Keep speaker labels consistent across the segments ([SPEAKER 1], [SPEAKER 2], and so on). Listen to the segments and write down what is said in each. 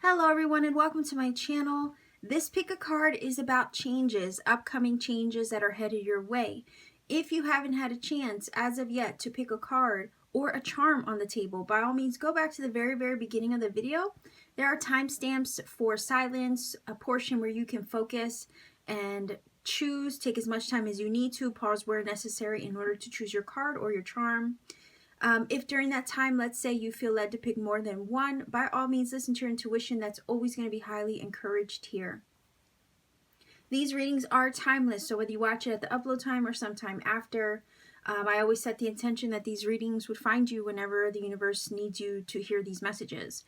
[SPEAKER 1] Hello everyone and welcome to my channel. This pick a card is about changes, upcoming changes that are headed your way. If you haven't had a chance as of yet to pick a card or a charm on the table, by all means go back to the very beginning of the video. There are timestamps for silence, a portion where you can focus and choose, take as much time as you need to, pause where necessary in order to choose your card or your charm. If during that time, let's say you feel led to pick more than one, by all means listen to your intuition. That's always going to be highly encouraged here. These readings are timeless, so whether you watch it at the upload time or sometime after, I always set the intention that these readings would find you whenever the universe needs you to hear these messages.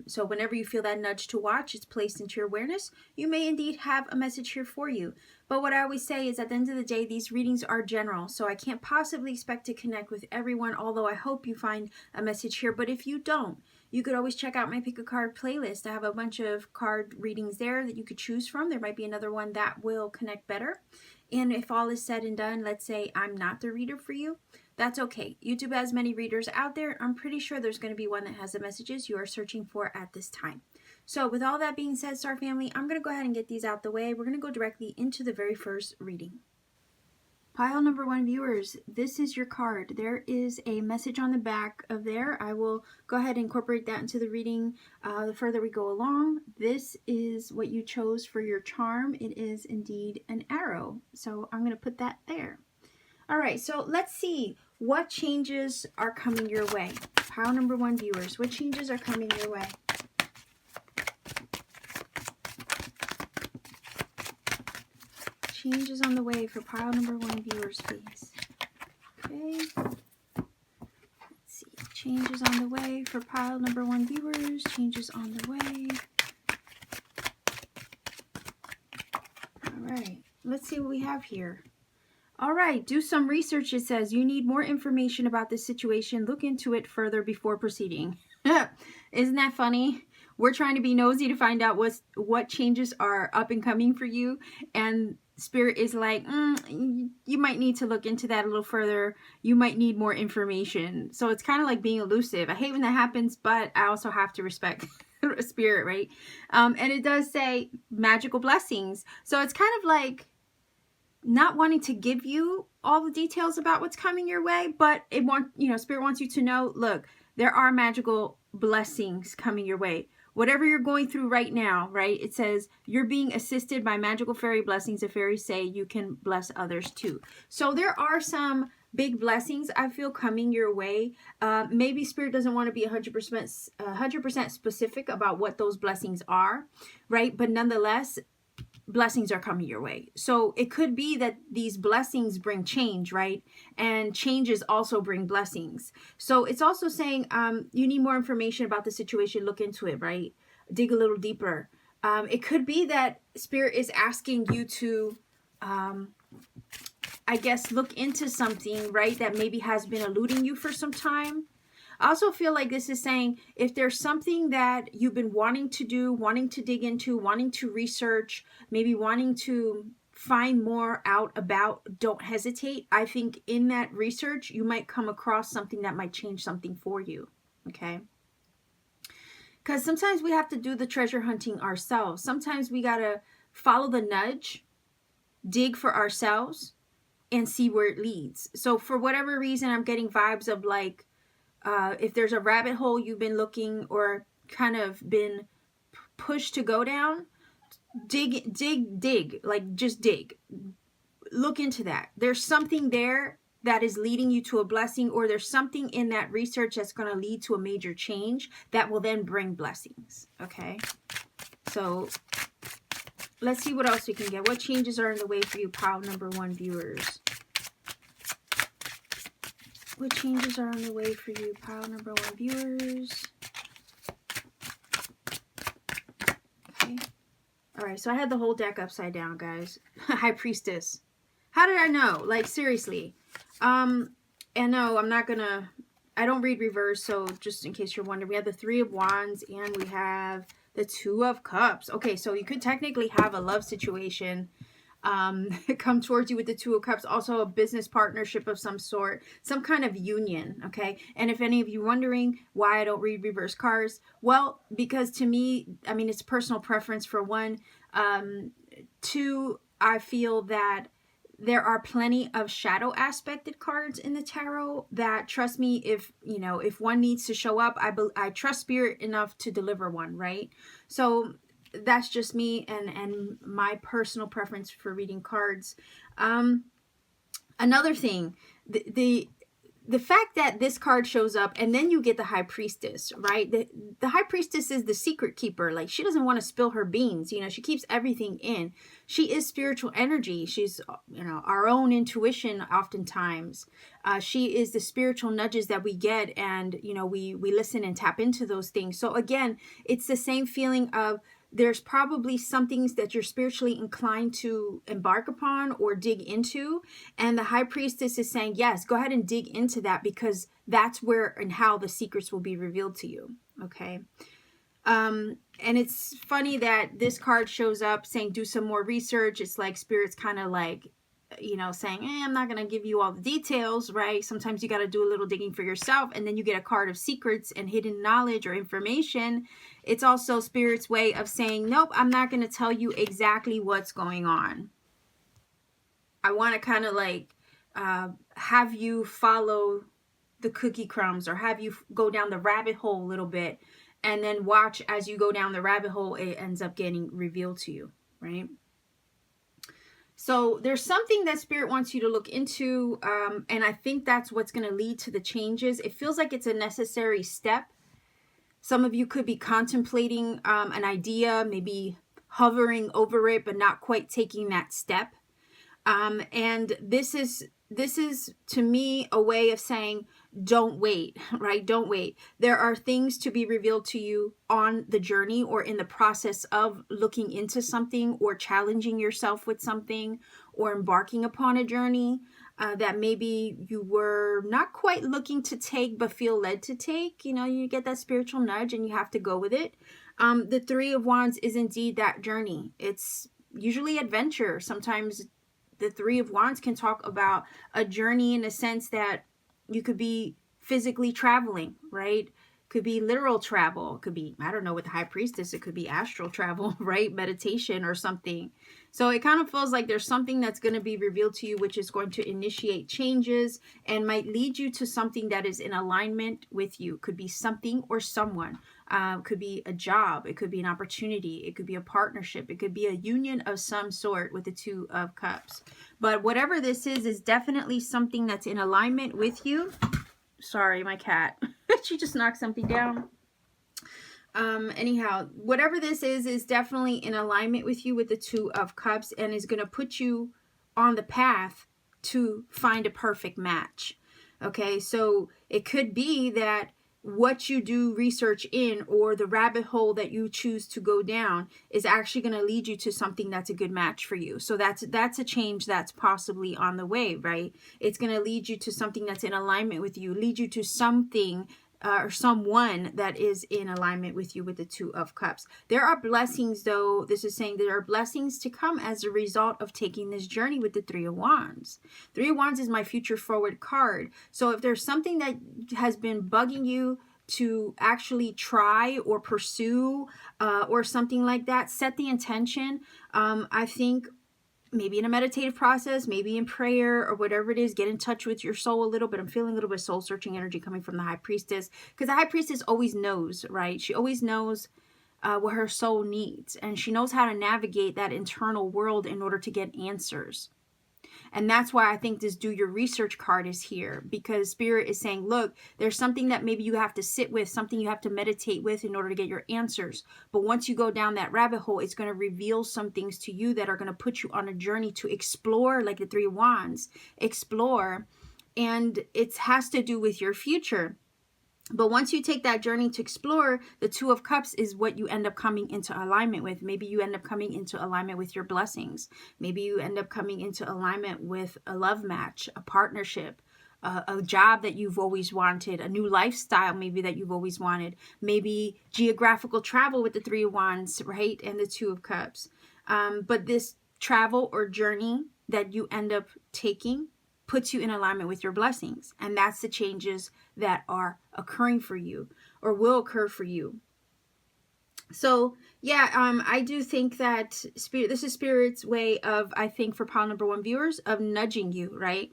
[SPEAKER 1] So whenever you feel that nudge to watch, it's placed into your awareness, you may indeed have a message here for you. But what I always say is at the end of the day, these readings are general, so I can't possibly expect to connect with everyone, although I hope you find a message here. But if you don't, you could always check out my Pick a Card playlist. I have a bunch of card readings there that you could choose from. There might be another one that will connect better. And if all is said and done, let's say I'm not the reader for you, that's okay. YouTube has many readers out there. I'm pretty sure there's going to be one that has the messages you are searching for at this time. So with all that being said, Star Family, I'm going to go ahead and get these out the way. We're going to go directly into the very first reading. Pile number 1 viewers, this is your card. There is a message on the back of there. I will go ahead and incorporate that into the reading the further we go along. This is what you chose for your charm. It is indeed an arrow. So I'm going to put that there. All right, so let's see what changes are coming your way. Pile number 1 viewers, what changes are coming your way? Changes on the way for pile number 1 viewers, please. Okay. Let's see. Changes on the way for pile number 1 viewers. Changes on the way. All right. Let's see what we have here. All right. Do some research. It says you need more information about this situation. Look into it further before proceeding. Isn't that funny? We're trying to be nosy to find out what changes are up and coming for you, and Spirit is like, you might need to look into that a little further. You might need more information. So it's kind of like being elusive. I hate when that happens, but I also have to respect Spirit, right? And it does say magical blessings. So it's kind of like not wanting to give you all the details about what's coming your way, but Spirit wants you to know, look, there are magical blessings coming your way. Whatever you're going through right now, right? It says you're being assisted by magical fairy blessings. The fairies say you can bless others too. So there are some big blessings I feel coming your way. Maybe Spirit doesn't want to be 100% specific about what those blessings are, right? But nonetheless, blessings are coming your way. So it could be that these blessings bring change, right? And changes also bring blessings. So it's also saying you need more information about the situation. Look into it, right? Dig a little deeper. It could be that Spirit is asking you to, I guess, look into something, right? That maybe has been eluding you for some time. I also feel like this is saying if there's something that you've been wanting to do, wanting to dig into, wanting to research, maybe wanting to find more out about, don't hesitate. I think in that research, you might come across something that might change something for you, okay? Because sometimes we have to do the treasure hunting ourselves. Sometimes we got to follow the nudge, dig for ourselves, and see where it leads. So for whatever reason, I'm getting vibes of like, if there's a rabbit hole you've been looking or kind of been pushed to go down, dig, like just dig. Look into that. There's something there that is leading you to a blessing, or there's something in that research that's going to lead to a major change that will then bring blessings. Okay. So let's see what else we can get. What changes are in the way for you, pile number 1 viewers? What changes are on the way for you, pile number 1 viewers? Okay. All right, so I had the whole deck upside down, guys. High Priestess. How did I know? Like, seriously. And no, I don't read reverse, so just in case you're wondering, we have the 3 of Wands and we have the 2 of Cups. Okay, so you could technically have a love situation come towards you with the Two of Cups. Also a business partnership of some sort, some kind of union, okay? And if any of you wondering why I don't read reverse cards, well, because to me, I mean, it's personal preference for one. Two, I feel that there are plenty of shadow aspected cards in the tarot that, trust me, if you know, if one needs to show up, I trust spirit enough to deliver one, right? So that's just me and my personal preference for reading cards. Another thing, the fact that this card shows up and then you get the High Priestess, right? The High Priestess is the secret keeper. Like, she doesn't want to spill her beans. You know, she keeps everything in. She is spiritual energy. She's, you know, our own intuition oftentimes. She is the spiritual nudges that we get, and, you know, we listen and tap into those things. So again, it's the same feeling of, there's probably some things that you're spiritually inclined to embark upon or dig into. And the High Priestess is saying, yes, go ahead and dig into that, because that's where and how the secrets will be revealed to you. Okay. And it's funny that this card shows up saying, do some more research. It's like Spirit's kind of like, you know, saying, I'm not going to give you all the details, right? Sometimes you got to do a little digging for yourself, and then you get a card of secrets and hidden knowledge or information. It's also Spirit's way of saying, nope, I'm not going to tell you exactly what's going on. I want to kind of like have you follow the cookie crumbs, or have you go down the rabbit hole a little bit, and then watch as you go down the rabbit hole, it ends up getting revealed to you, right? So there's something that Spirit wants you to look into, and I think that's what's going to lead to the changes. It feels like it's a necessary step. Some of you could be contemplating an idea, maybe hovering over it, but not quite taking that step. And this is to me a way of saying, don't wait, right? Don't wait. There are things to be revealed to you on the journey, or in the process of looking into something, or challenging yourself with something, or embarking upon a journey that maybe you were not quite looking to take, but feel led to take. You know, you get that spiritual nudge and you have to go with it. The Three of Wands is indeed that journey. It's usually adventure. Sometimes the Three of Wands can talk about a journey in a sense that you could be physically traveling, right? Could be literal travel. It could be, I don't know, with the High Priestess, it could be astral travel, right? Meditation or something. So it kind of feels like there's something that's going to be revealed to you, which is going to initiate changes and might lead you to something that is in alignment with you. Could be something or someone. Could be a job. It could be an opportunity. It could be a partnership. It could be a union of some sort with the Two of Cups. But whatever this is definitely something that's in alignment with you. Sorry, my cat. She just knocked something down. Anyhow, whatever this is definitely in alignment with you with the Two of Cups, and is going to put you on the path to find a perfect match. Okay, so it could be that what you do research in, or the rabbit hole that you choose to go down, is actually going to lead you to something that's a good match for you. So that's a change that's possibly on the way, right? It's going to lead you to something that's in alignment with you, lead you to something or someone that is in alignment with you with the Two of Cups. There are blessings, though. This is saying there are blessings to come as a result of taking this journey with the Three of Wands. Three of Wands is my future forward card. So if there's something that has been bugging you to actually try or pursue or something like that, set the intention. I think maybe in a meditative process, maybe in prayer or whatever it is, get in touch with your soul a little bit. I'm feeling a little bit soul searching energy coming from the High Priestess, because the High Priestess always knows, right? She always knows what her soul needs, and she knows how to navigate that internal world in order to get answers. And that's why I think this do your research card is here, because Spirit is saying, look, there's something that maybe you have to sit with, something you have to meditate with in order to get your answers. But once you go down that rabbit hole, it's going to reveal some things to you that are going to put you on a journey to explore, like the Three of Wands, explore. And it has to do with your future. But once you take that journey to explore, the Two of Cups is what you end up coming into alignment with. Maybe you end up coming into alignment with your blessings. Maybe you end up coming into alignment with a love match, a partnership, a job that you've always wanted, a new lifestyle maybe that you've always wanted, maybe geographical travel with the Three of Wands, right? And the Two of Cups. But this travel or journey that you end up taking puts you in alignment with your blessings. And that's the changes that are occurring for you or will occur for you. So yeah, I do think that spirit, this is Spirit's way of, I think for pile number 1 viewers, of nudging you, right?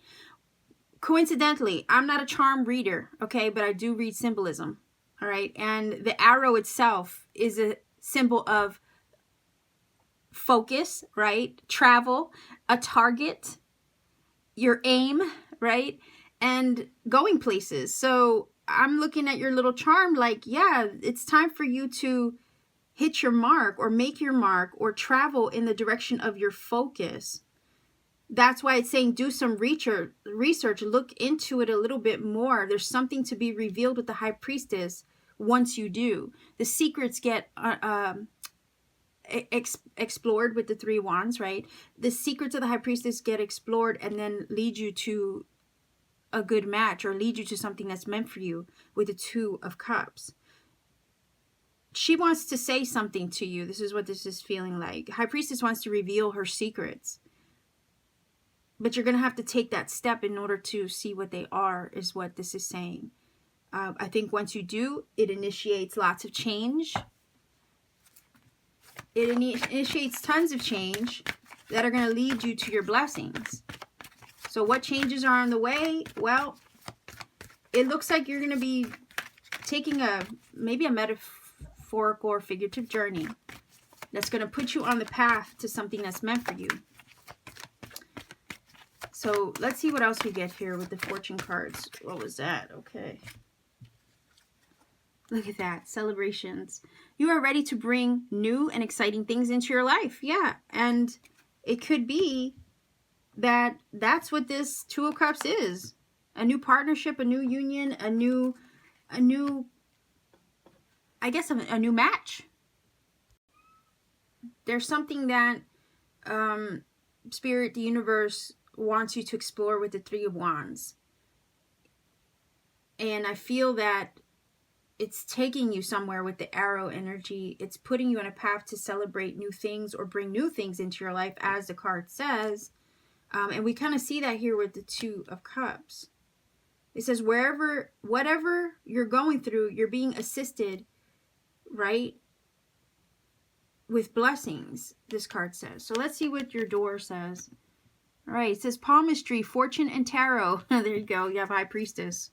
[SPEAKER 1] Coincidentally, I'm not a charm reader, okay, but I do read symbolism, all right? And the arrow itself is a symbol of focus, right? Travel, a target, your aim, right? And going places. So I'm looking at your little charm like, yeah, it's time for you to hit your mark or make your mark or travel in the direction of your focus. That's why it's saying do some research, look into it a little bit more. There's something to be revealed with the High Priestess once you do. The secrets get explored with the 3 wands, right? The secrets of the High Priestess get explored and then lead you to a good match or lead you to something that's meant for you with the 2 of Cups. She wants to say something to you. This is what this is feeling like. High Priestess wants to reveal her secrets. But you're going to have to take that step in order to see what they are, is what this is saying. I think once you do, it initiates lots of change. It initiates tons of change that are going to lead you to your blessings. So what changes are on the way? Well, it looks like you're going to be taking maybe a metaphorical or figurative journey that's going to put you on the path to something that's meant for you. So let's see what else we get here with the fortune cards. What was that? Okay. Look at that. Celebrations. You are ready to bring new and exciting things into your life. Yeah. And it could be that that's what this 2 of Cups is. A new partnership, a new union, a new I guess a new match. There's something that Spirit, the universe, wants you to explore with the 3 of Wands. And I feel that it's taking you somewhere with the arrow energy. It's putting you on a path to celebrate new things or bring new things into your life, as the card says. And we kind of see that here with the 2 of Cups. It says whatever you're going through, you're being assisted, right, with blessings, this card says. So let's see what your door says. All right, it says palmistry, fortune, and tarot. There you go. You have High Priestess,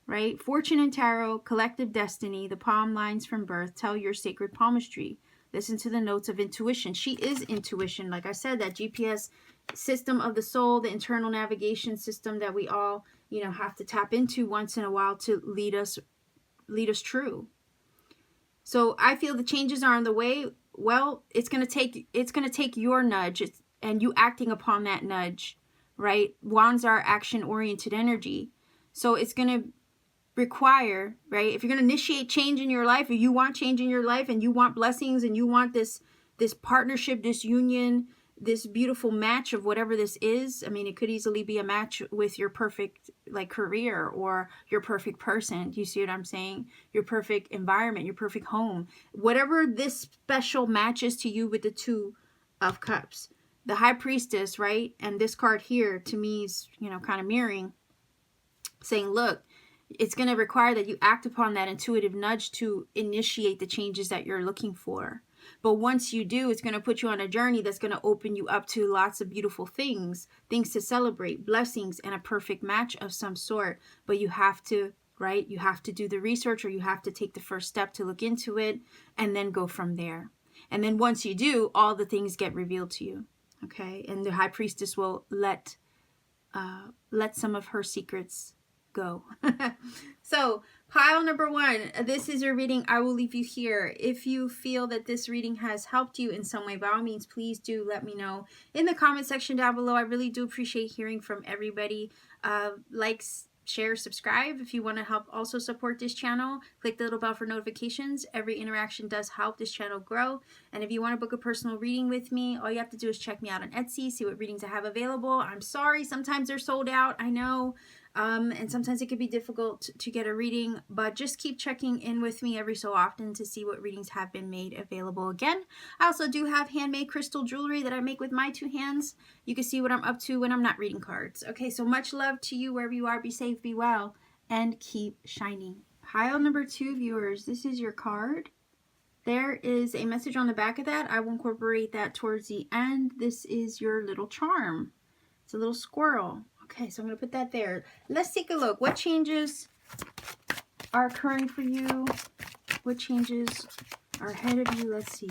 [SPEAKER 1] right? Fortune and tarot, collective destiny, the palm lines from birth tell your sacred palmistry. Listen to the notes of intuition. She is intuition. Like I said, that GPS system of the soul, the internal navigation system that we all, you know, have to tap into once in a while to lead us true. So I feel the changes are on the way. Well, it's going to take your nudge and you acting upon that nudge, right? Wands are action-oriented energy. So it's going to require, right? If you're going to initiate change in your life, or you want change in your life and you want blessings and you want this partnership, this union, this beautiful match of whatever this is. I mean, it could easily be a match with your perfect like career or your perfect person. Do you see what I'm saying? Your perfect environment, your perfect home, whatever this special match is to you with the 2 of Cups. The High Priestess, right? And this card here to me is, you know, kind of mirroring, saying, look, it's going to require that you act upon that intuitive nudge to initiate the changes that you're looking for. But once you do, it's going to put you on a journey that's going to open you up to lots of beautiful things to celebrate, blessings, and a perfect match of some sort. But you have to, right? You have to do the research, or you have to take the first step to look into it and then go from there. And then once you do, all the things get revealed to you. Okay, and the High Priestess will let some of her secrets go. So pile number 1, this is your reading. I will leave you here. If you feel that this reading has helped you in some way, by all means, please do let me know in the comment section down below. I really do appreciate hearing from everybody. Likes, share, subscribe if you want to help also support this channel. Click the little bell for notifications. Every interaction does help this channel grow. And if you want to book a personal reading with me, all you have to do is check me out on Etsy, see what readings I have available. I'm sorry, sometimes they're sold out, I know. And sometimes it could be difficult to get a reading, but just keep checking in with me every so often to see what readings have been made available again. I also do have handmade crystal jewelry that I make with my 2 hands. You can see what I'm up to when I'm not reading cards. Okay, so much love to you wherever you are. Be safe, be well, and keep shining. Pile number 2, viewers, this is your card. There is a message on the back of that. I will incorporate that towards the end. This is your little charm. It's a little squirrel. Okay, so I'm going to put that there. Let's take a look. What changes are occurring for you? What changes are ahead of you? Let's see.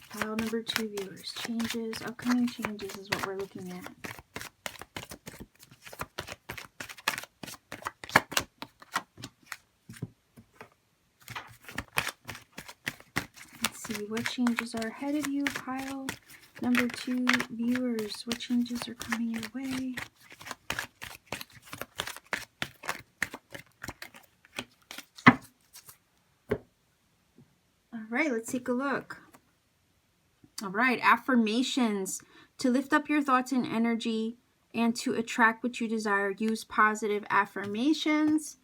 [SPEAKER 1] Pile number 2, viewers. Changes, upcoming changes is what we're looking at. Let's see. What changes are ahead of you? Pile number 2, viewers, what changes are coming your way? All right, let's take a look. All right, affirmations. To lift up your thoughts and energy and to attract what you desire, use positive affirmations.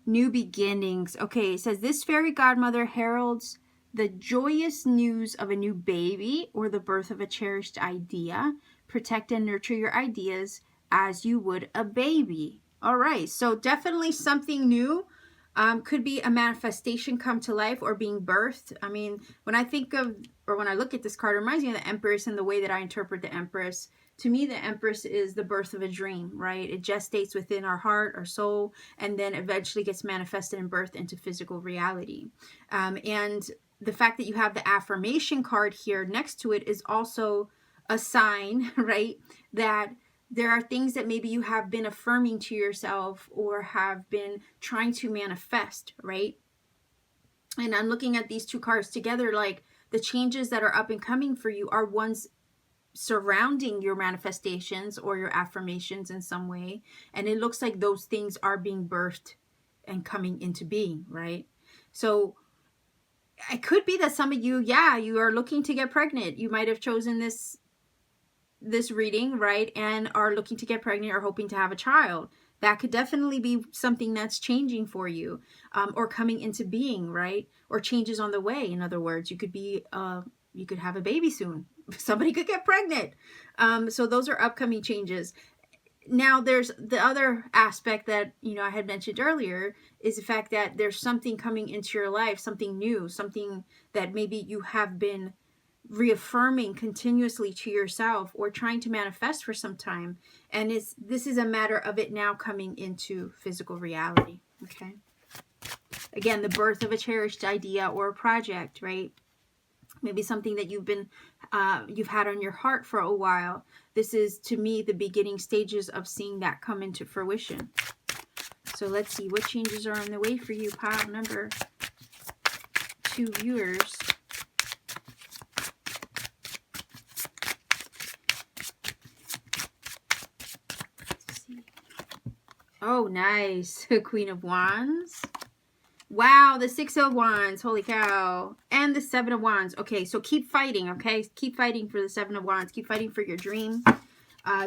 [SPEAKER 1] New beginnings. Okay, it says this fairy godmother heralds the joyous news of a new baby or the birth of a cherished idea. Protect and nurture your ideas as you would a baby. All right, so definitely something new. Could be a manifestation come to life or being birthed. I mean, when I think of, or when I look at this card, it reminds me of the Empress and the way that I interpret the Empress. To me, the Empress is the birth of a dream, right? It gestates within our heart, our soul, and then eventually gets manifested and birthed into physical reality. And the fact that you have the affirmation card here next to it is also a sign, right, that there are things that maybe you have been affirming to yourself or have been trying to manifest, right? And I'm looking at these 2 cards together, like the changes that are up and coming for you are ones surrounding your manifestations or your affirmations in some way. And it looks like those things are being birthed and coming into being, right? So it could be that some of you, you are looking to get pregnant. You might have chosen this reading, right, and are looking to get pregnant or hoping to have a child. That could definitely be something that's changing for you, or coming into being, right, or changes on the way. In other words, you could be you could have a baby soon. Somebody could get pregnant. So those are upcoming changes. Now there's the other aspect that, you know, I had mentioned earlier, is the fact that there's something coming into your life, something new, something that maybe you have been reaffirming continuously to yourself or trying to manifest for some time, and this is a matter of it now coming into physical reality. Okay, again, the birth of a cherished idea or a project, right? Maybe something that you've had on your heart for a while. This is, to me, the beginning stages of seeing that come into fruition. So let's see what changes are on the way for you, pile number 2, viewers. Oh, nice. Queen of Wands. Wow, the 6 of Wands. Holy cow. And the 7 of Wands. Okay, so keep fighting, okay? Keep fighting for the 7 of Wands. Keep fighting for your dream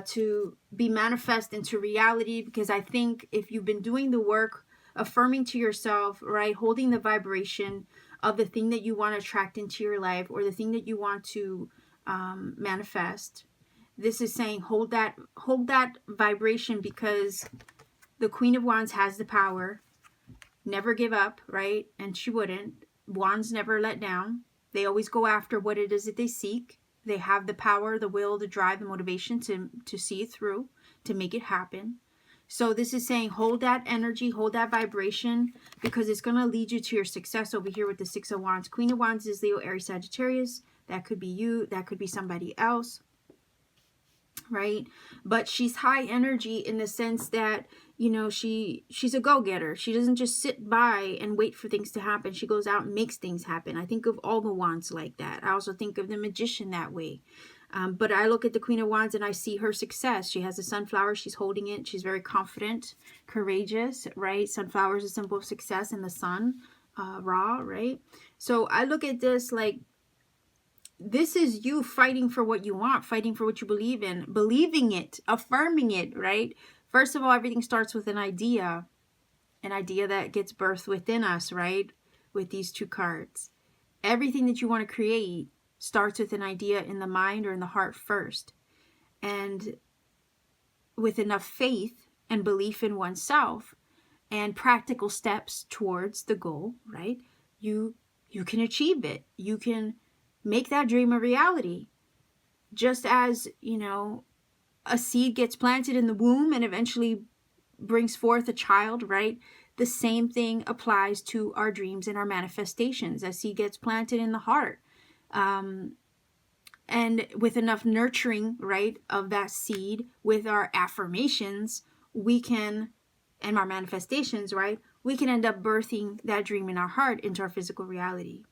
[SPEAKER 1] to be manifest into reality, because I think if you've been doing the work, affirming to yourself, right, holding the vibration of the thing that you want to attract into your life or the thing that you want to manifest, this is saying hold that vibration, because the Queen of Wands has the power. Never give up, right? And she wouldn't. Wands never let down. They always go after what it is that they seek. They have the power, the will, the drive, the motivation to see it through, to make it happen. So this is saying hold that energy, hold that vibration, because it's going to lead you to your success over here with the 6 of Wands. Queen of Wands is Leo, Aries, Sagittarius. That could be you. That could be somebody else, right? But she's high energy in the sense that, you know, she's a go-getter. She doesn't just sit by and wait for things to happen. She goes out and makes things happen. I think of all the Wands like that. I also think of the Magician that way. But I look at the Queen of Wands and I see her success. She has a sunflower. She's holding it. She's very confident, courageous, right? Sunflower is a symbol of success, and the sun, Ra, right? So I look at this like, this is you fighting for what you want, fighting for what you believe in, believing it, affirming it, right? First of all, everything starts with an idea that gets birthed within us, right? With these two cards. Everything that you want to create starts with an idea in the mind or in the heart first. And with enough faith and belief in oneself and practical steps towards the goal, right? You can achieve it. You can make that dream a reality. Just as, a seed gets planted in the womb and eventually brings forth a child, right? The same thing applies to our dreams and our manifestations. A seed gets planted in the heart. And with enough nurturing, right, of that seed, with our affirmations, and our manifestations, right, we can end up birthing that dream in our heart into our physical reality.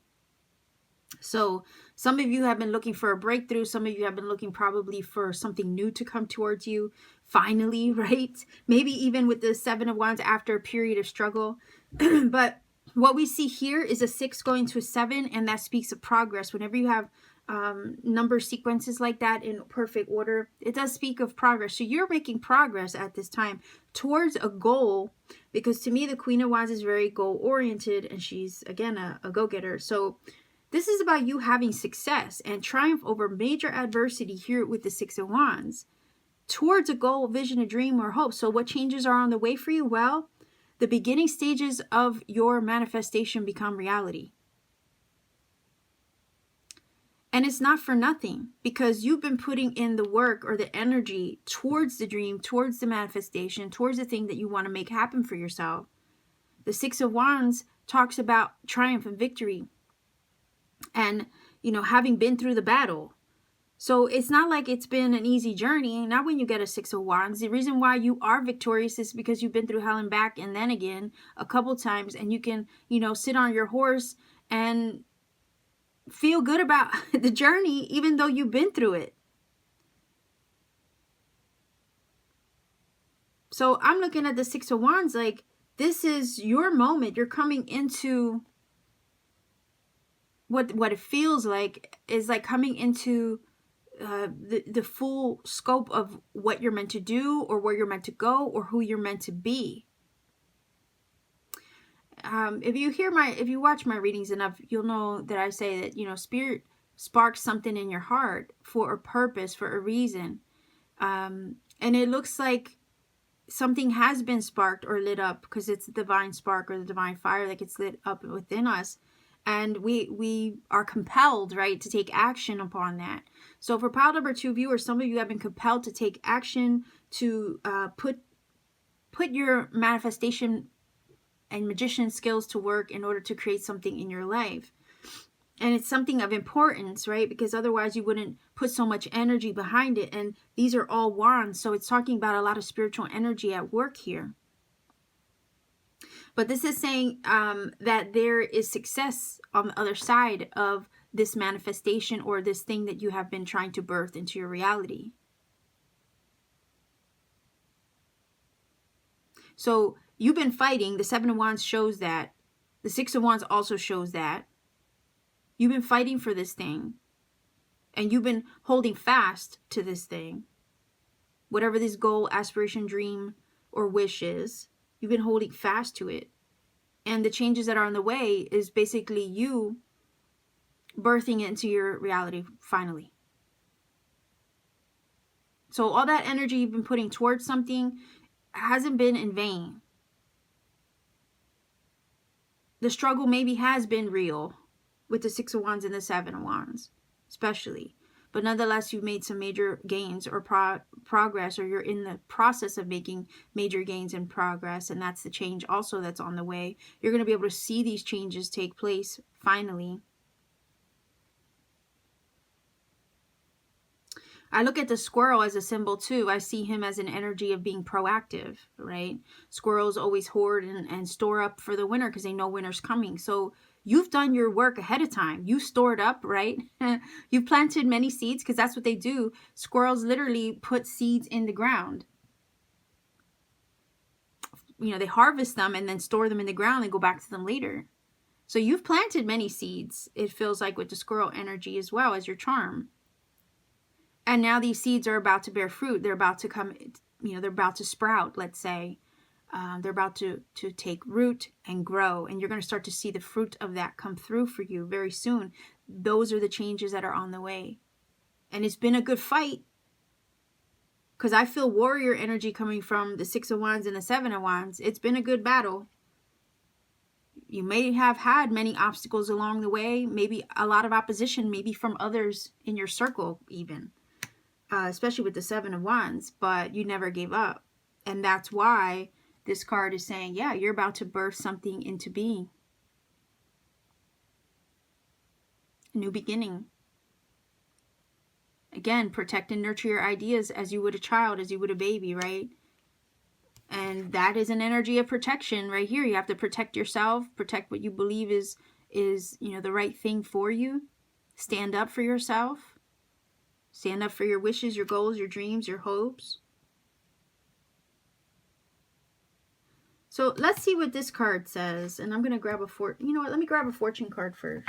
[SPEAKER 1] So some of you have been looking for a breakthrough. Some of you have been looking probably for something new to come towards you. Finally, right? Maybe even with the 7 of Wands after a period of struggle. But what we see here is a 6 going to a 7, and that speaks of progress. Whenever you have number sequences like that in perfect order, it does speak of progress. So you're making progress at this time towards a goal, because to me the Queen of Wands is very goal oriented, and she's again a go-getter. So this is about you having success and triumph over major adversity here with the 6 of Wands towards a goal, vision, a dream, or hope. So what changes are on the way for you? Well, the beginning stages of your manifestation become reality. And it's not for nothing, because you've been putting in the work or the energy towards the dream, towards the manifestation, towards the thing that you want to make happen for yourself. The 6 of Wands talks about triumph and victory and, having been through the battle. So it's not like it's been an easy journey. Not when you get a 6 of Wands. The reason why you are victorious is because you've been through hell and back and then again a couple times, and you can, sit on your horse and feel good about the journey, even though you've been through it. So I'm looking at the 6 of Wands like this is your moment. You're coming into what it feels like is like coming into the full scope of what you're meant to do, or where you're meant to go, or who you're meant to be. If you watch my readings enough, you'll know that I say that, Spirit sparks something in your heart for a purpose, for a reason. And it looks like something has been sparked or lit up, because it's the divine spark or the divine fire that gets lit up within us. And we are compelled, right, to take action upon that. So for pile number 2 viewers, some of you have been compelled to take action to put your manifestation and magician skills to work in order to create something in your life. And it's something of importance, right? Because otherwise you wouldn't put so much energy behind it. And these are all wands, so it's talking about a lot of spiritual energy at work here. But this is saying that there is success on the other side of this manifestation, or this thing that you have been trying to birth into your reality. So you've been fighting. The 7 of Wands shows that. The 6 of Wands also shows that. You've been fighting for this thing. And you've been holding fast to this thing. Whatever this goal, aspiration, dream, or wish is, you've been holding fast to it. And the changes that are on the way is basically you birthing it into your reality finally. So all that energy you've been putting towards something hasn't been in vain. The struggle maybe has been real with the 6 of Wands and the 7 of Wands, especially. But nonetheless, you've made some major gains or progress, or you're in the process of making major gains and progress. And that's the change also that's on the way. You're going to be able to see these changes take place finally. I look at the squirrel as a symbol too. I see him as an energy of being proactive, right? Squirrels always hoard and store up for the winter because they know winter's coming. So you've done your work ahead of time. You stored up, right? You've planted many seeds, because that's what they do. Squirrels literally put seeds in the ground. They harvest them and then store them in the ground and go back to them later. So you've planted many seeds, it feels like, with the squirrel energy as well as your charm. And now these seeds are about to bear fruit. They're about to come they're about to sprout, let's say. They're about to take root and grow, and you're going to start to see the fruit of that come through for you very soon. Those are the changes that are on the way. And it's been a good fight, because I feel warrior energy coming from the Six of Wands and the Seven of Wands. It's been a good battle. You may have had many obstacles along the way, maybe a lot of opposition, maybe from others in your circle even, especially with the Seven of Wands, but you never gave up. And that's why this card is saying, yeah, you're about to birth something into being. A new beginning. Again, protect and nurture your ideas as you would a child, as you would a baby, right? And that is an energy of protection right here. You have to protect yourself, protect what you believe is the right thing for you. Stand up for yourself. Stand up for your wishes, your goals, your dreams, your hopes. So let's see what this card says. And I'm going to grab let me grab a fortune card first.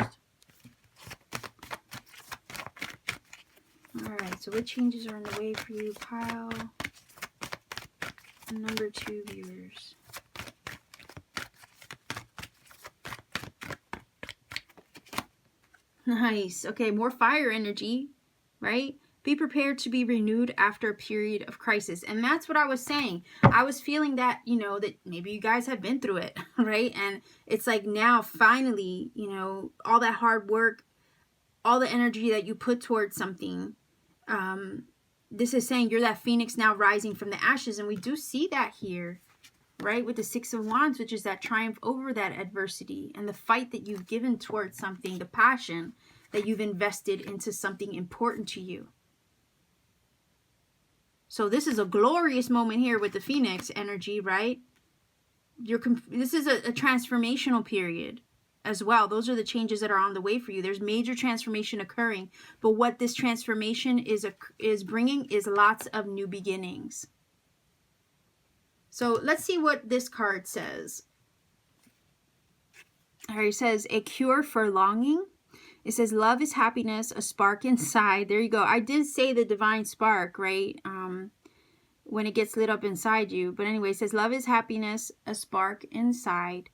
[SPEAKER 1] All right, so what changes are in the way for you, pile number 2 viewers? Nice. Okay, more fire energy, right? Be prepared to be renewed after a period of crisis. And that's what I was saying. I was feeling that, that maybe you guys have been through it, right? And it's like now, finally, all that hard work, all the energy that you put towards something, this is saying you're that phoenix now rising from the ashes. And we do see that here, right? With the Six of Wands, which is that triumph over that adversity and the fight that you've given towards something, the passion that you've invested into something important to you. So this is a glorious moment here with the Phoenix energy, right? This is a transformational period as well. Those are the changes that are on the way for you. There's major transformation occurring, but what this transformation is bringing is lots of new beginnings. So let's see what this card says. Here it says, a cure for longing. It says, love is happiness, a spark inside. There you go. I did say the divine spark, right? When it gets lit up inside you. But anyway, it says, love is happiness, a spark inside.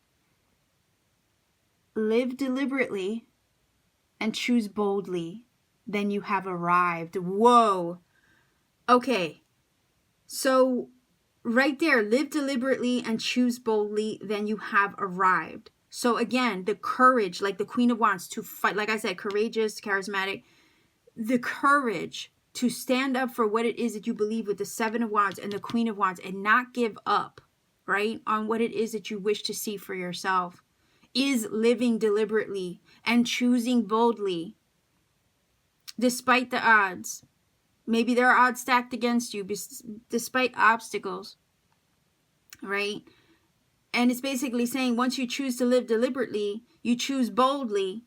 [SPEAKER 1] Live deliberately and choose boldly. Then you have arrived. Whoa. Okay. So right there, live deliberately and choose boldly. Then you have arrived. So again, the courage, like the Queen of Wands, to fight, like I said, courageous, charismatic, the courage to stand up for what it is that you believe with the Seven of Wands and the Queen of Wands and not give up, right, on what it is that you wish to see for yourself, is living deliberately and choosing boldly despite the odds. Maybe there are odds stacked against you despite obstacles, right? And it's basically saying once you choose to live deliberately, you choose boldly,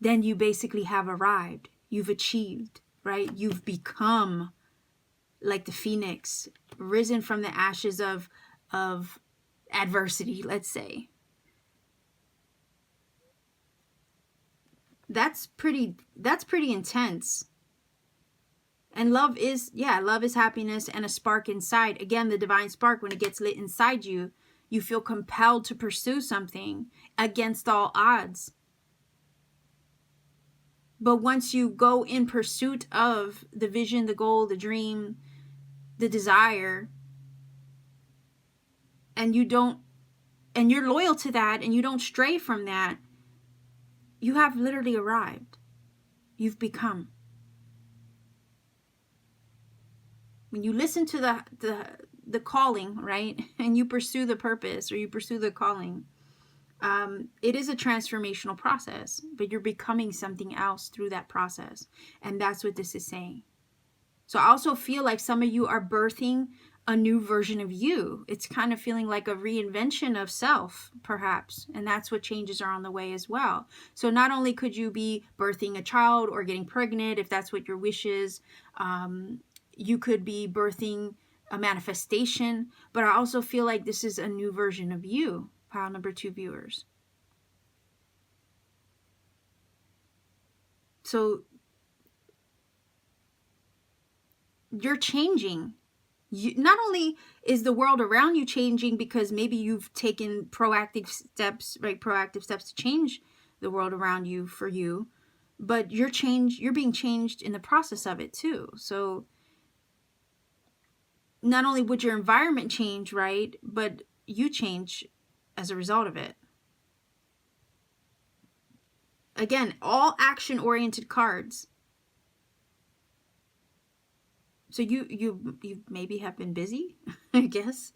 [SPEAKER 1] then you basically have arrived. You've achieved, right? You've become like the phoenix, risen from the ashes of adversity, let's say. That's pretty intense. And love is happiness and a spark inside. Again, the divine spark, when it gets lit inside you, you feel compelled to pursue something against all odds. But once you go in pursuit of the vision, the goal, the dream, the desire, and you're loyal to that and you don't stray from that, you have literally arrived. You've become. When you listen to the calling, right, and you pursue the purpose or you pursue the calling, it is a transformational process, but you're becoming something else through that process. And that's what this is saying. So I also feel like some of you are birthing a new version of you. It's kind of feeling like a reinvention of self, perhaps. And that's what changes are on the way as well. So not only could you be birthing a child or getting pregnant, if that's what your wish is, you could be birthing a manifestation, but I also feel like this is a new version of you, pile number 2 viewers. So you're changing. not only is the world around you changing because maybe you've taken proactive steps, right? Proactive steps to change the world around you for you, but you're being changed in the process of it too. So not only would your environment change, right? But you change as a result of it. Again, all action-oriented cards. So you maybe have been busy, I guess.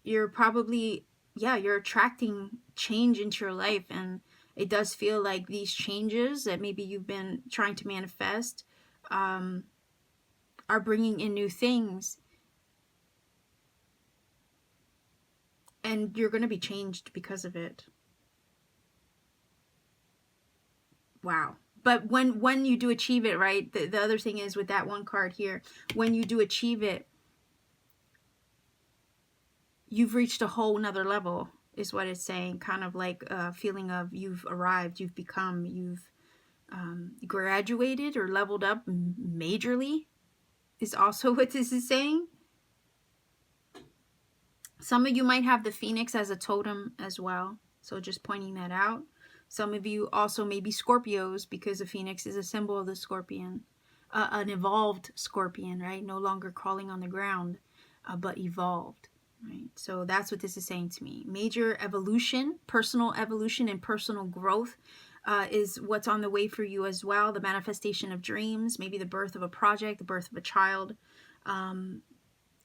[SPEAKER 1] You're probably, yeah, you're attracting change into your life, and it does feel like these changes that maybe you've been trying to manifest are bringing in new things, and you're going to be changed because of it. Wow. But when you do achieve it, right, the other thing is with that one card here, when you do achieve it, you've reached a whole nother level, is what it's saying. Kind of like a feeling of you've arrived, you've become, you've graduated or leveled up majorly, is also what this is saying. Some of you might have the phoenix as a totem as well, so just pointing that out. Some of you also may be Scorpios, because the phoenix is a symbol of the scorpion, an evolved scorpion, right? No longer crawling on the ground, but evolved, right? So that's what this is saying to me. Major evolution, personal evolution and personal growth is what's on the way for you as well. The manifestation of dreams, maybe the birth of a project, the birth of a child,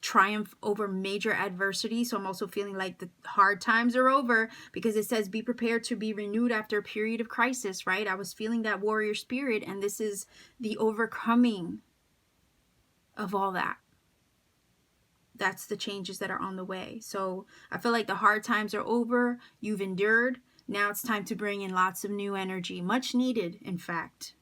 [SPEAKER 1] triumph over major adversity. So I'm also feeling like the hard times are over, because it says be prepared to be renewed after a period of crisis, right? I was feeling that warrior spirit, and this is the overcoming of all that. That's the changes that are on the way. So I feel like the hard times are over. You've endured. Now it's time to bring in lots of new energy, much needed, in fact.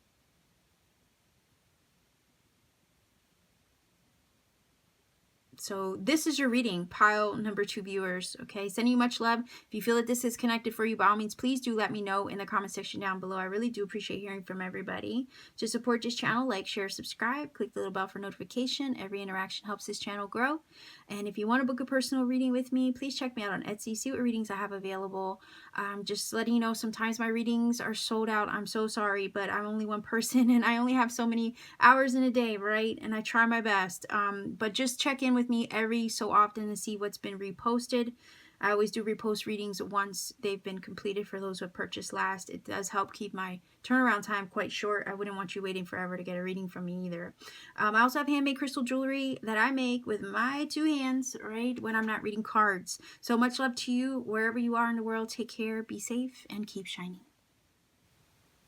[SPEAKER 1] So this is your reading, pile number 2 viewers, okay? Sending you much love. If you feel that this is connected for you, by all means, please do let me know in the comment section down below. I really do appreciate hearing from everybody. To support this channel, like, share, subscribe, click the little bell for notification. Every interaction helps this channel grow. And if you want to book a personal reading with me, please check me out on Etsy, see what readings I have available. Just letting you know, sometimes my readings are sold out. I'm so sorry, but I'm only one person and I only have so many hours in a day, right? And I try my best. But just check in with me every so often to see what's been reposted. I always do repost readings once they've been completed for those who have purchased last. It does help keep my turnaround time quite short. I wouldn't want you waiting forever to get a reading from me either. I also have handmade crystal jewelry that I make with my 2 hands, right, when I'm not reading cards. So much love to you wherever you are in the world. Take care, be safe, and keep shining.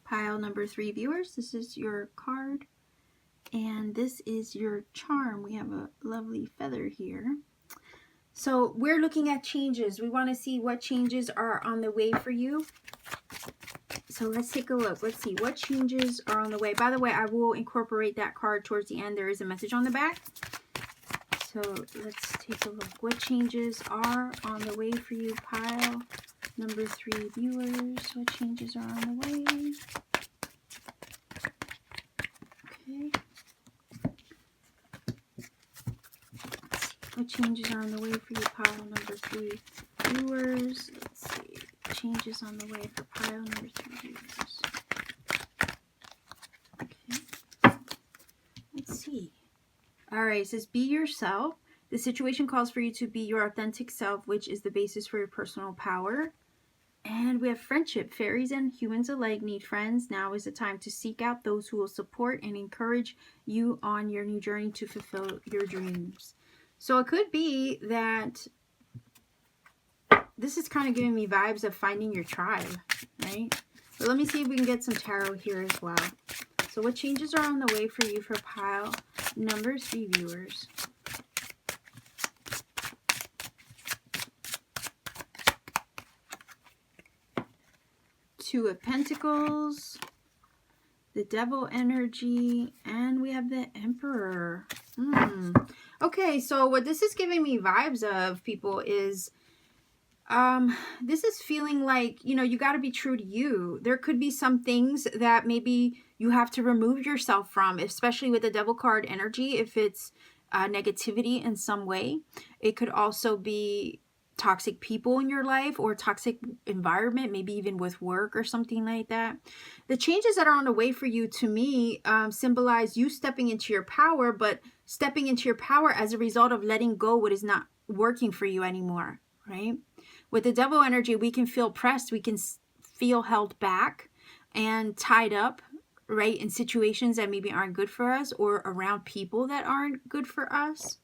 [SPEAKER 1] Pile number 3 viewers, this is your card. And this is your charm. We have a lovely feather here. So we're looking at changes. We want to see what changes are on the way for you. So let's take a look. Let's see what changes are on the way. By the way, I will incorporate that card towards the end. There is a message on the back. So let's take a look. What changes are on the way for you, pile number 3 viewers? What changes are on the way? Okay. What changes are on the way for you, pile number 3 viewers? Let's see. Changes on the way for pile number 3 viewers. Okay. Let's see. Alright, it says be yourself. The situation calls for you to be your authentic self, which is the basis for your personal power. And we have friendship. Fairies and humans alike need friends. Now is the time to seek out those who will support and encourage you on your new journey to fulfill your dreams. So it could be that this is kind of giving me vibes of finding your tribe, right? But let me see if we can get some tarot here as well. So what changes are on the way for you for pile number 3 viewers? Two of Pentacles, the Devil energy, and we have the Emperor. Okay, so what this is giving me vibes of, people, is This is feeling like, you got to be true to you. There could be some things that maybe you have to remove yourself from, especially with the devil card energy, if it's negativity in some way. It could also be toxic people in your life or toxic environment, maybe even with work or something like that. The changes that are on the way for you, to me, symbolize you stepping into your power, but stepping into your power as a result of letting go what is not working for you anymore, right? With the devil energy, we can feel pressed, we can feel held back and tied up, right, in situations that maybe aren't good for us or around people that aren't good for us.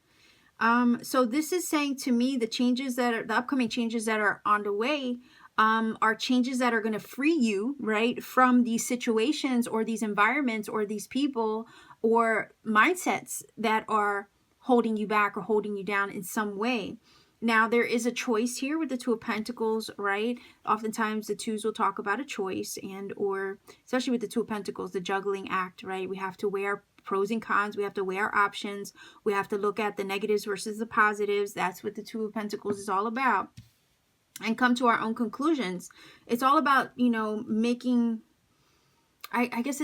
[SPEAKER 1] So this is saying to me the upcoming changes that are on the way are changes that are going to free you, right, from these situations or these environments or these people or mindsets that are holding you back or holding you down in some way. Now, there is a choice here with the Two of Pentacles, right? Oftentimes the twos will talk about a choice or especially with the Two of Pentacles, the juggling act, right? We have to weigh our pros and cons. We have to weigh our options. We have to look at the negatives versus the positives. That's what the Two of Pentacles is all about. And come to our own conclusions. It's all about, making, I guess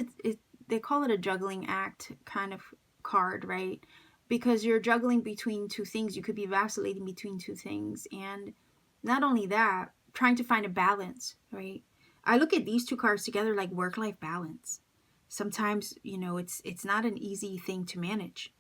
[SPEAKER 1] they call it a juggling act kind of card, right? Because you're juggling between two things. You could be vacillating between two things. And not only that, trying to find a balance, right? I look at these two cards together like work-life balance. Sometimes, it's not an easy thing to manage.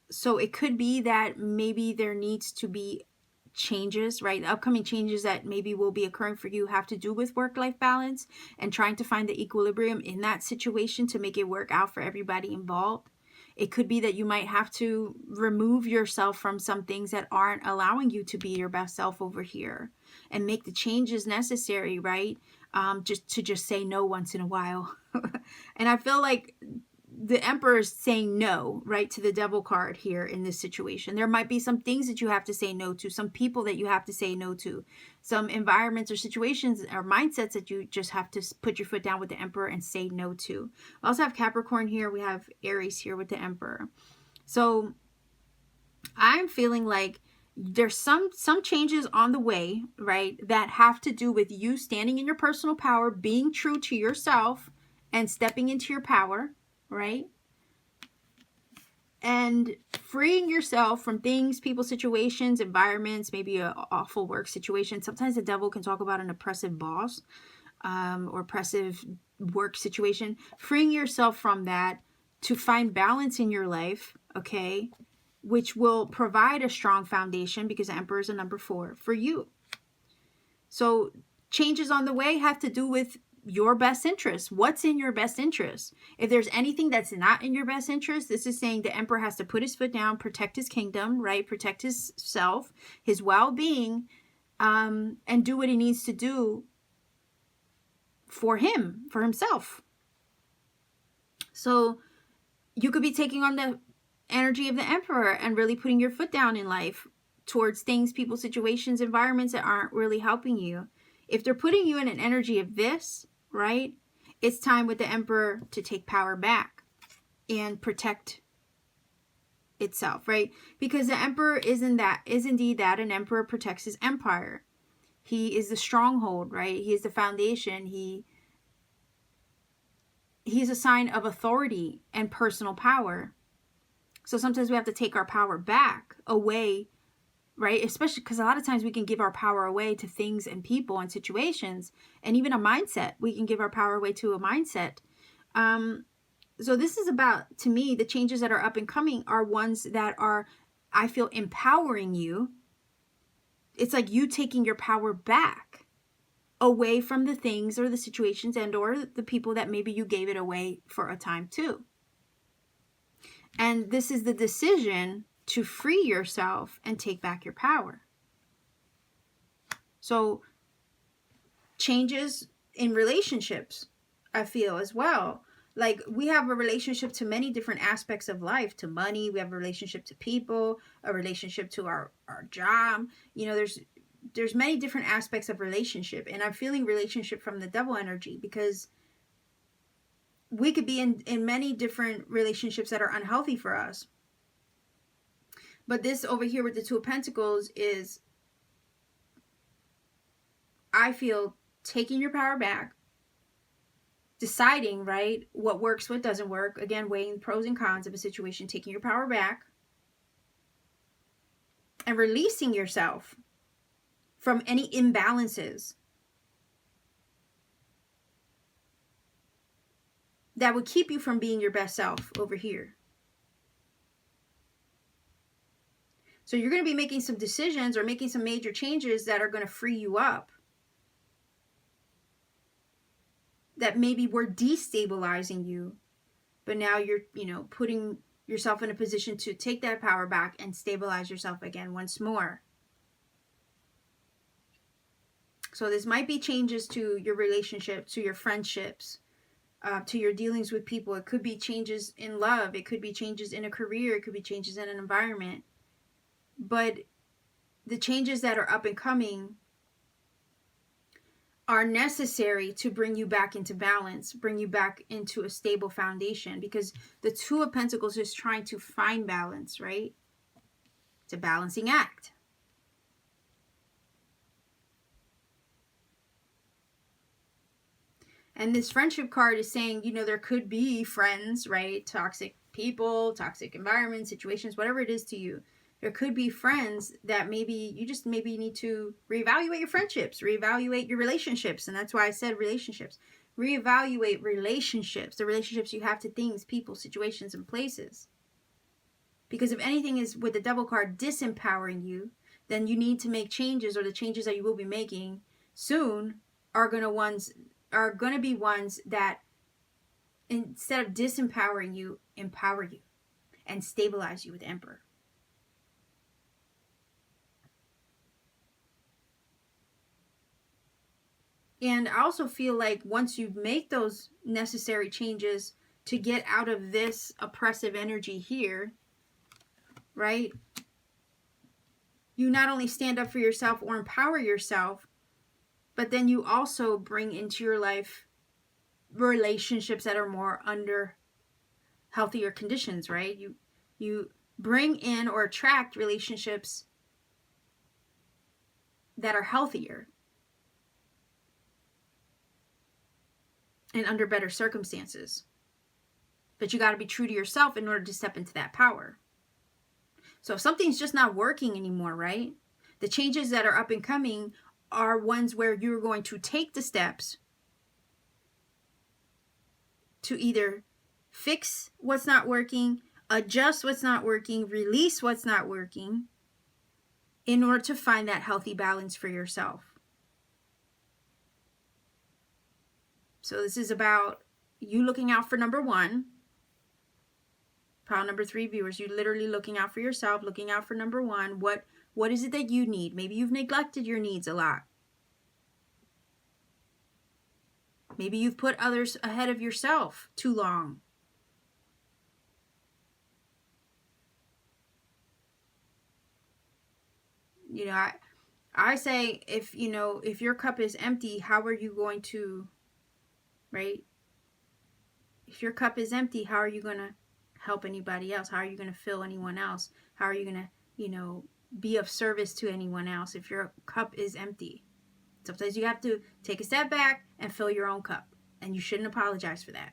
[SPEAKER 1] So it could be that maybe there needs to be changes, right? Upcoming changes that maybe will be occurring for you have to do with work-life balance and trying to find the equilibrium in that situation to make it work out for everybody involved. It could be that you might have to remove yourself from some things that aren't allowing you to be your best self over here and make the changes necessary, right? Just say no once in a while. And I feel like the Emperor is saying no, right, to the Devil card here in this situation. There might be some things that you have to say no to, some people that you have to say no to, some environments or situations or mindsets that you just have to put your foot down with the Emperor and say no to. We also have Capricorn here. We have Aries here with the Emperor. So I'm feeling like there's some changes on the way, right, that have to do with you standing in your personal power, being true to yourself, and stepping into your power, right? And freeing yourself from things, people, situations, environments, maybe an awful work situation. Sometimes the devil can talk about an oppressive boss or oppressive work situation. Freeing yourself from that to find balance in your life, okay, which will provide a strong foundation because the Emperor is a number 4 for you. So changes on the way have to do with your best interest. What's in your best interest? If there's anything that's not in your best interest, this is saying the Emperor has to put his foot down, protect his kingdom, right? Protect his self, his well-being, and do what he needs to do for himself. So you could be taking on the energy of the Emperor and really putting your foot down in life towards things, people, situations, environments that aren't really helping you. If they're putting you in an energy of this, right, it's time with the Emperor to take power back and protect itself, right? Because the Emperor is indeed that an Emperor protects his empire. He is the stronghold, right? He is the foundation. He's a sign of authority and personal power. So sometimes we have to take our power back away, right? Especially because a lot of times we can give our power away to things and people and situations and even a mindset. We can give our power away to a mindset. So this is about, to me, the changes that are up and coming are ones that are, I feel, empowering you. It's like you taking your power back away from the things or the situations and or the people that maybe you gave it away for a time to. And this is the decision to free yourself and take back your power. So changes in relationships, I feel, as well. Like we have a relationship to many different aspects of life, to money. We have a relationship to people, a relationship to our job. There's many different aspects of relationship. And I'm feeling relationship from the Devil energy because we could be in many different relationships that are unhealthy for us. But this over here with the Two of Pentacles is I feel taking your power back, deciding, right, what works, what doesn't work. Again, weighing the pros and cons of a situation, taking your power back, and releasing yourself from any imbalances that would keep you from being your best self over here. So you're going to be making some decisions or making some major changes that are going to free you up, that maybe were destabilizing you, but now you're, putting yourself in a position to take that power back and stabilize yourself again once more. So this might be changes to your relationship, to your friendships, to your dealings with people. It could be changes in love. It could be changes in a career. It could be changes in an environment. But the changes that are up and coming are necessary to bring you back into balance, bring you back into a stable foundation, because the Two of Pentacles is trying to find balance, right? It's a balancing act. And this friendship card is saying, there could be friends, right? Toxic people, toxic environments, situations, whatever it is to you. There could be friends that maybe you just need to reevaluate your friendships, reevaluate your relationships. And that's why I said relationships. Reevaluate relationships, the relationships you have to things, people, situations, and places. Because if anything is with the Devil card disempowering you, then you need to make changes, or the changes that you will be making soon are going to be ones that, instead of disempowering you, empower you and stabilize you with the Emperor. And I also feel like once you make those necessary changes to get out of this oppressive energy here, right? You not only stand up for yourself or empower yourself, but then you also bring into your life relationships that are more under healthier conditions, right? You bring in or attract relationships that are healthier and under better circumstances. But you got to be true to yourself in order to step into that power. So if something's just not working anymore, right? The changes that are up and coming are ones where you're going to take the steps to either fix what's not working, adjust what's not working, release what's not working, in order to find that healthy balance for yourself. So this is about you looking out for number one. Pile number 3 viewers, you literally looking out for yourself, looking out for number one. What is it that you need? Maybe you've neglected your needs a lot. Maybe you've put others ahead of yourself too long. I say, if your cup is empty, how are you going to, right? If your cup is empty, how are you going to help anybody else? How are you going to fill anyone else? How are you going to, be of service to anyone else if your cup is empty? Sometimes you have to take a step back and fill your own cup. And you shouldn't apologize for that.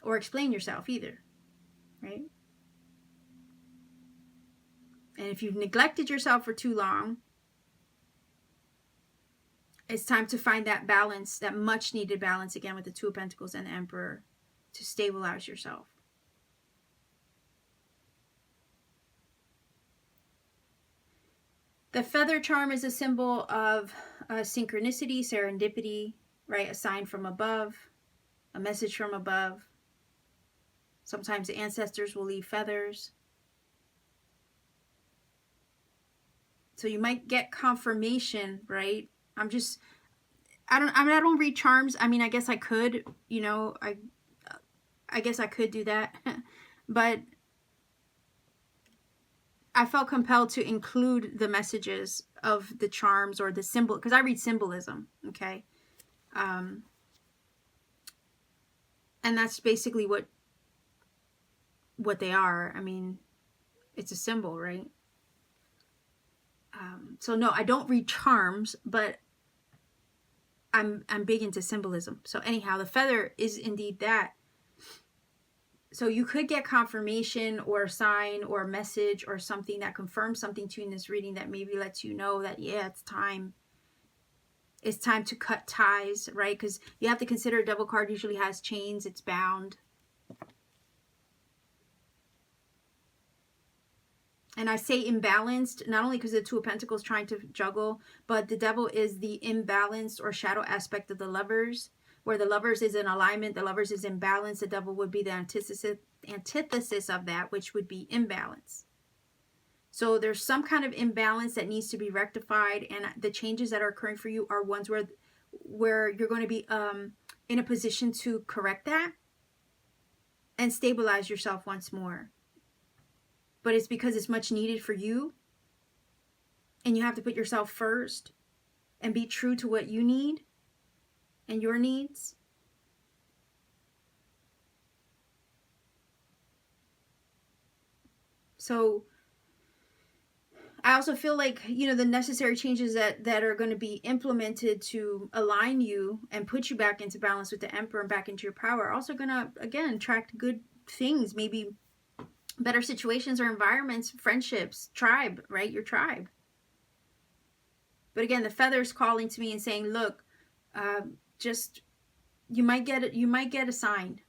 [SPEAKER 1] Or explain yourself either, right? And if you've neglected yourself for too long, it's time to find that balance, that much needed balance, again with the Two of Pentacles and the Emperor, to stabilize yourself. The feather charm is a symbol of synchronicity, serendipity, right? A sign from above, a message from above. Sometimes the ancestors will leave feathers. So you might get confirmation, right? I don't read charms. I mean, I guess I could, I guess I could do that. But I felt compelled to include the messages of the charms or the symbol, because I read symbolism, okay? And that's basically what they are. I mean, it's a symbol, right? So no, I don't read charms, but I'm big into symbolism. So anyhow, the feather is indeed that. So you could get confirmation or a sign or a message or something that confirms something to you in this reading that maybe lets you know that, yeah, it's time. It's time to cut ties, right? Because you have to consider a devil card usually has chains. It's bound. And I say imbalanced, not only because the Two of Pentacles trying to juggle, but the devil is the imbalanced or shadow aspect of the Lovers, where the Lovers is in alignment, the Lovers is in balance. The devil would be the antithesis of that, which would be imbalance. So there's some kind of imbalance that needs to be rectified, and the changes that are occurring for you are ones where you're going to be in a position to correct that and stabilize yourself once more. But it's because it's much needed for you, and you have to put yourself first and be true to what you need and your needs. So I also feel like, you know, the necessary changes that are going to be implemented to align you and put you back into balance with the Emperor and back into your power are also going to, again, attract good things, maybe better situations or environments, friendships, tribe, right? Your tribe. But again, the feather's calling to me and saying, look, just, you might get a sign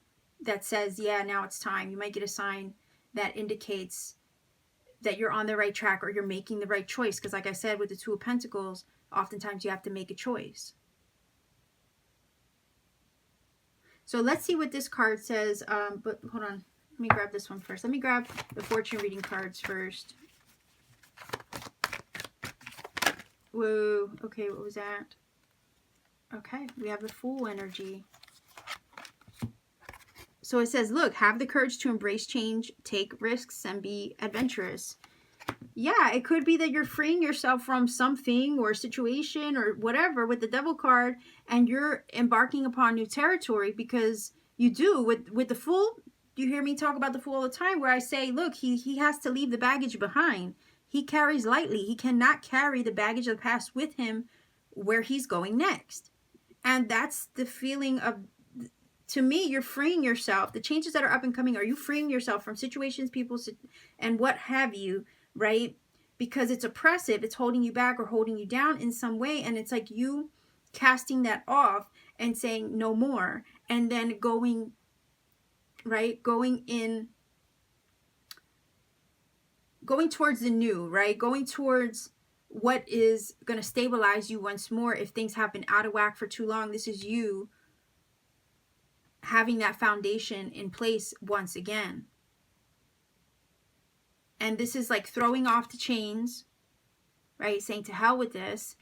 [SPEAKER 1] that says, yeah, now it's time. You might get a sign that indicates that you're on the right track or you're making the right choice. Because like I said, with the Two of Pentacles, oftentimes you have to make a choice. So let's see what this card says. But hold on. Let me grab this one first. Let me grab the fortune reading cards first. Whoa. Okay, what was that? Okay, we have the Fool energy. So it says, look, have the courage to embrace change, take risks, and be adventurous. Yeah, it could be that you're freeing yourself from something or situation or whatever with the Devil card, and you're embarking upon new territory, because you do. With the Fool, you hear me talk about the Fool all the time, where I say, look, he has to leave the baggage behind. He carries lightly. He cannot carry the baggage of the past with him where he's going next. And that's the feeling of, to me, you're freeing yourself. The changes that are up and coming, are you freeing yourself from situations, people, and what have you, right? Because it's oppressive. It's holding you back or holding you down in some way. And it's like you casting that off and saying no more. And then going, right? Going towards the new, right? Going towards what is going to stabilize you once more. If things have been out of whack for too long, this is you having that foundation in place once again. And this is like throwing off the chains, right? Saying to hell with this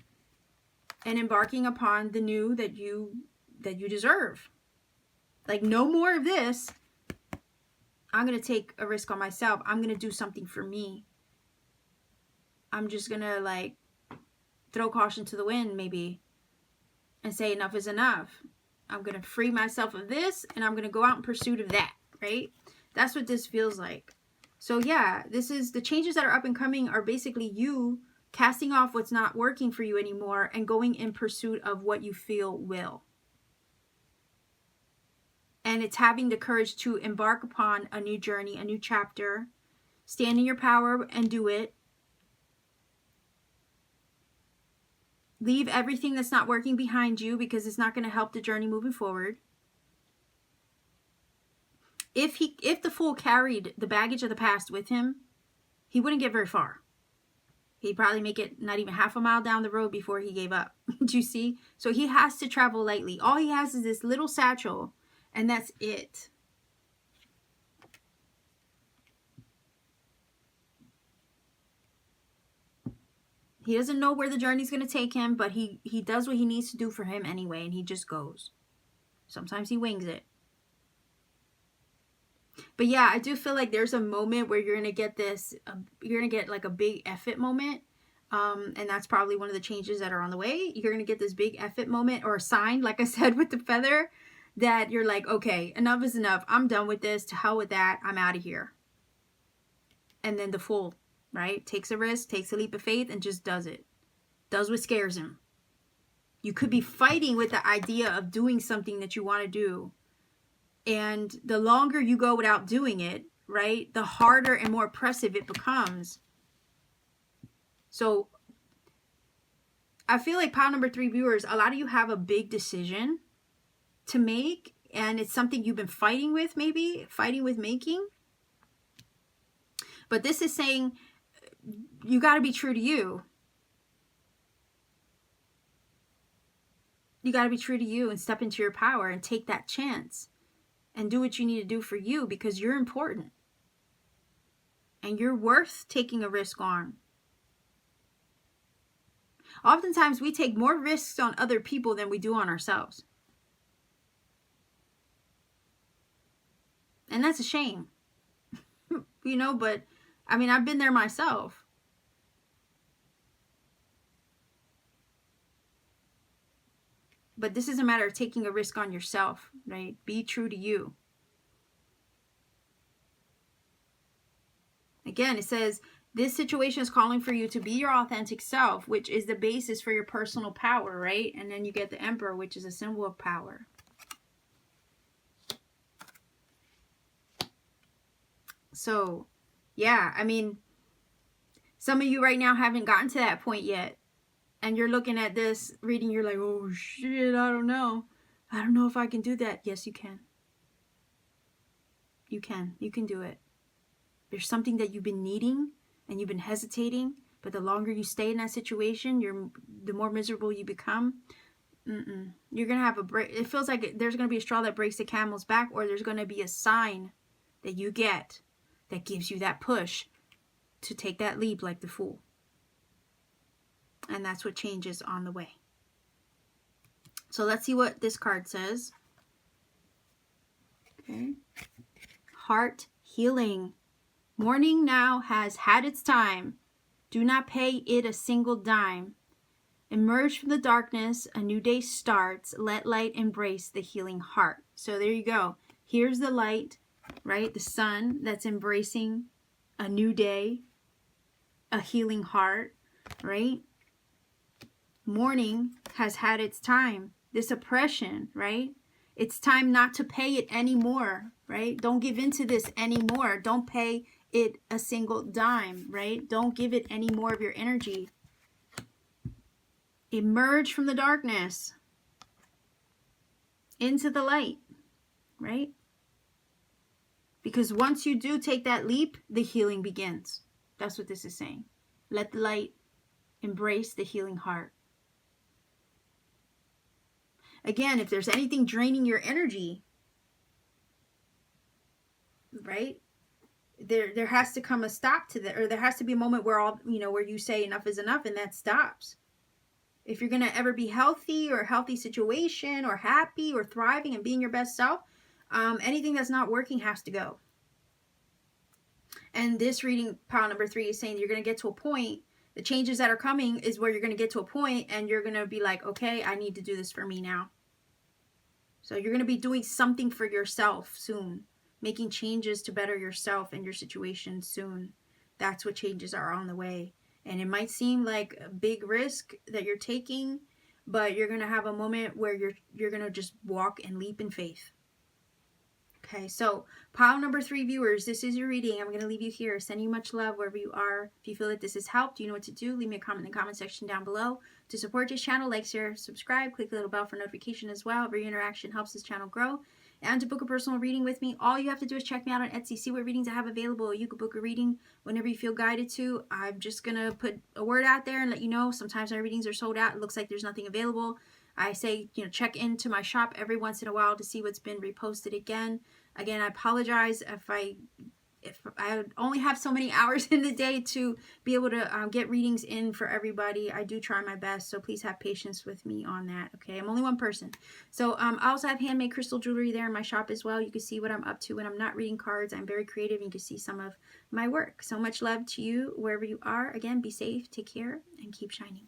[SPEAKER 1] and embarking upon the new that you deserve. Like, no more of this. I'm going to take a risk on myself. I'm going to do something for me. I'm just going to like throw caution to the wind maybe and say enough is enough. I'm going to free myself of this and I'm going to go out in pursuit of that, right? That's what this feels like. So yeah, this is the changes that are up and coming are basically you casting off what's not working for you anymore and going in pursuit of what you feel will. And it's having the courage to embark upon a new journey, a new chapter, stand in your power and do it. Leave everything that's not working behind you, because it's not going to help the journey moving forward. If the Fool carried the baggage of the past with him, he wouldn't get very far. He'd probably make it not even half a mile down the road before he gave up. Do you see? So he has to travel lightly. All he has is this little satchel, and that's it. He doesn't know where the journey's going to take him, but he does what he needs to do for him anyway, and he just goes. Sometimes he wings it. But yeah, I do feel like there's a moment where you're going to get this, you're going to get like a big F it moment. And that's probably one of the changes that are on the way. You're going to get this big F it moment, or a sign, like I said, with the feather, that you're like, okay, enough is enough. I'm done with this. To hell with that. I'm out of here. And then the Fool right? Takes a risk, takes a leap of faith, and just does it. Does what scares him. You could be fighting with the idea of doing something that you want to do. And the longer you go without doing it, right, the harder and more oppressive it becomes. So I feel like pile number 3 viewers, a lot of you have a big decision to make, and it's something you've been fighting with, maybe fighting with making. But this is saying you got to be true to you. You got to be true to you and step into your power and take that chance and do what you need to do for you, because you're important and you're worth taking a risk on. Oftentimes we take more risks on other people than we do on ourselves. And that's a shame. You know, but I mean, I've been there myself. But this is a matter of taking a risk on yourself, right? Be true to you. Again, it says, this situation is calling for you to be your authentic self, which is the basis for your personal power, right? And then you get the Emperor, which is a symbol of power. So, yeah, I mean, some of you right now haven't gotten to that point yet. And you're looking at this reading, you're like, oh shit, I don't know. I don't know if I can do that. Yes, you can. You can. You can do it. There's something that you've been needing and you've been hesitating, but the longer you stay in that situation, the more miserable you become. You're going to have a break. It feels like there's going to be a straw that breaks the camel's back, or there's going to be a sign that you get that gives you that push to take that leap like the Fool. And that's what change is on the way. So let's see what this card says. Okay. Heart healing. Morning now has had its time. Do not pay it a single dime. Emerge from the darkness. A new day starts. Let light embrace the healing heart. So there you go. Here's the light, right? The sun that's embracing a new day, a healing heart, right? Morning has had its time. This oppression, right? It's time not to pay it anymore, right? Don't give into this anymore. Don't pay it a single dime, right? Don't give it any more of your energy. Emerge from the darkness into the light, right? Because once you do take that leap, the healing begins. That's what this is saying. Let the light embrace the healing heart. Again, if there's anything draining your energy, right? There has to come a stop to that, or there has to be a moment where where you say enough is enough, and that stops. If you're going to ever be healthy, or a healthy situation, or happy, or thriving and being your best self, anything that's not working has to go. And this reading, pile number 3, is saying you're going to get to a point. The changes that are coming is where you're going to get to a point and you're going to be like, okay, I need to do this for me now. So you're going to be doing something for yourself soon. Making changes to better yourself and your situation soon. That's what changes are on the way. And it might seem like a big risk that you're taking, but you're going to have a moment where you're going to just walk and leap in faith. Okay, so pile number 3 viewers, this is your reading. I'm going to leave you here. Sending you much love wherever you are. If you feel that this has helped, you know what to do. Leave me a comment in the comment section down below. To support this channel, like, share, subscribe, click the little bell for notification as well. Every interaction helps this channel grow. And to book a personal reading with me, all you have to do is check me out on Etsy. See what readings I have available. You can book a reading whenever you feel guided to. I'm just going to put a word out there and let you know. Sometimes my readings are sold out. It looks like there's nothing available. I say, check into my shop every once in a while to see what's been reposted again. Again, I apologize if I only have so many hours in the day to be able to get readings in for everybody. I do try my best, so please have patience with me on that, okay? I'm only one person. So I also have handmade crystal jewelry there in my shop as well. You can see what I'm up to when I'm not reading cards. I'm very creative, and you can see some of my work. So much love to you wherever you are. Again, be safe, take care, and keep shining.